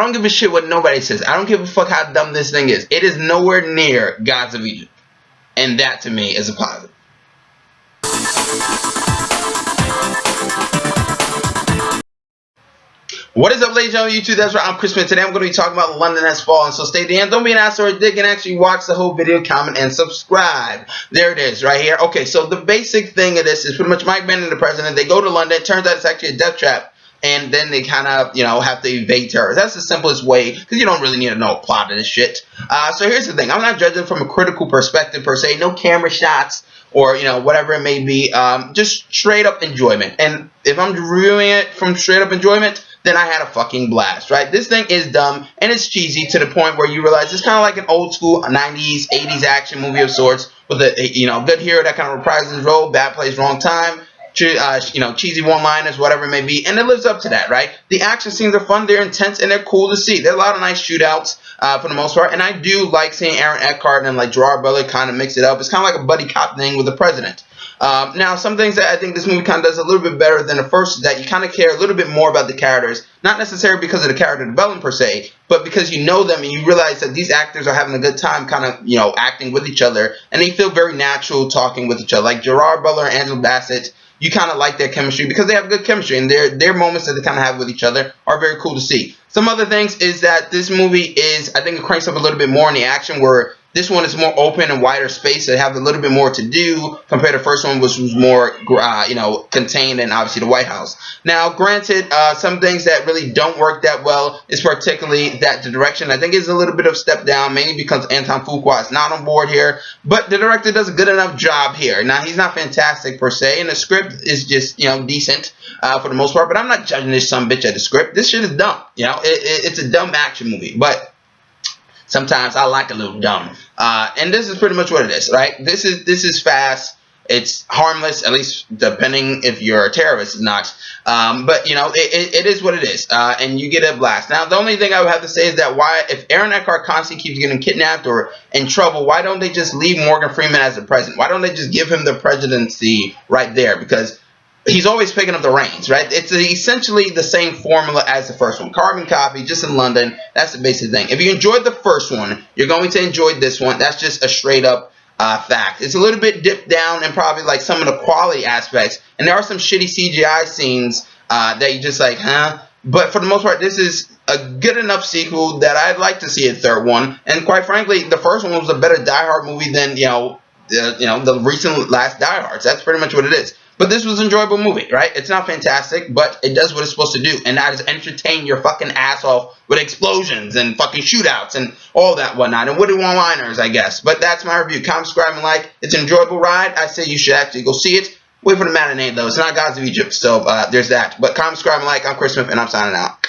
don't give a shit what nobody says. I don't give a fuck how dumb this thing is. It is nowhere near Gods of Egypt. And that to me is a positive. What is up, ladies and gentlemen, YouTube? That's right, I'm Chris, and today I'm going to be talking about London Has Fallen. So stay to the end. Don't be an ass or a dick and actually watch the whole video, comment, and subscribe. There it is, right here. Okay, so the basic thing of this is pretty much Mike Bannon and the president. They go to London. It turns out it's actually a death trap. And then they kind of, have to evade terror. That's the simplest way, because you don't really need to know a plot of this shit. So here's the thing. I'm not judging from a critical perspective, per se. No camera shots or, whatever it may be. Just straight up enjoyment. And if I'm reviewing it from straight up enjoyment, then I had a fucking blast, right? This thing is dumb, and it's cheesy to the point where you realize it's kind of like an old school 90s, 80s action movie of sorts with a, good hero that kind of reprises his role, bad place, wrong time, cheesy one-liners, whatever it may be, and it lives up to that, right? The action scenes are fun, they're intense, and they're cool to see. There are a lot of nice shootouts for the most part, and I do like seeing Aaron Eckhart and like Gerard Butler kind of mix it up. It's kind of like a buddy cop thing with the president. Now, some things that I think this movie kind of does a little bit better than the first is that you kind of care a little bit more about the characters, not necessarily because of the character development per se, but because you know them and you realize that these actors are having a good time kind of, acting with each other, and they feel very natural talking with each other. Like Gerard Butler and Angela Bassett, you kind of like their chemistry because they have good chemistry, and their moments that they kind of have with each other are very cool to see. Some other things is that this movie is, I think it cranks up a little bit more in the action, where this one is more open and wider space. They have a little bit more to do compared to the first one, which was more, contained in obviously the White House. Now, granted, some things that really don't work that well is particularly that the direction, I think, is a little bit of a step down, mainly because Anton Fuqua is not on board here. But the director does a good enough job here. Now, he's not fantastic per se, and the script is just, decent for the most part. But I'm not judging this sumbitch at the script. This shit is dumb. It's a dumb action movie, but sometimes I like a little dumb. And this is pretty much what it is, right? This is fast. It's harmless, at least depending if you're a terrorist or not. But, it is what it is. And you get a blast. Now, the only thing I would have to say is that if Aaron Eckhart constantly keeps getting kidnapped or in trouble, why don't they just leave Morgan Freeman as the president? Why don't they just give him the presidency right there? Because he's always picking up the reins, right? It's essentially the same formula as the first one. Carbon copy, just in London. That's the basic thing. If you enjoyed the first one, you're going to enjoy this one. That's just a straight up fact. It's a little bit dipped down in probably like some of the quality aspects. And there are some shitty CGI scenes that you just like, huh? But for the most part, this is a good enough sequel that I'd like to see a third one. And quite frankly, the first one was a better Die Hard movie than, the recent last Die Hards. That's pretty much what it is. But this was an enjoyable movie, right? It's not fantastic, but it does what it's supposed to do. And that is entertain your fucking ass off with explosions and fucking shootouts and all that whatnot. And witty one-liners, I guess. But that's my review. Comment, subscribe, and like. It's an enjoyable ride. I say you should actually go see it. Wait for the matinee, though. It's not Gods of Egypt, so there's that. But comment, subscribe, and like. I'm Chris Smith, and I'm signing out.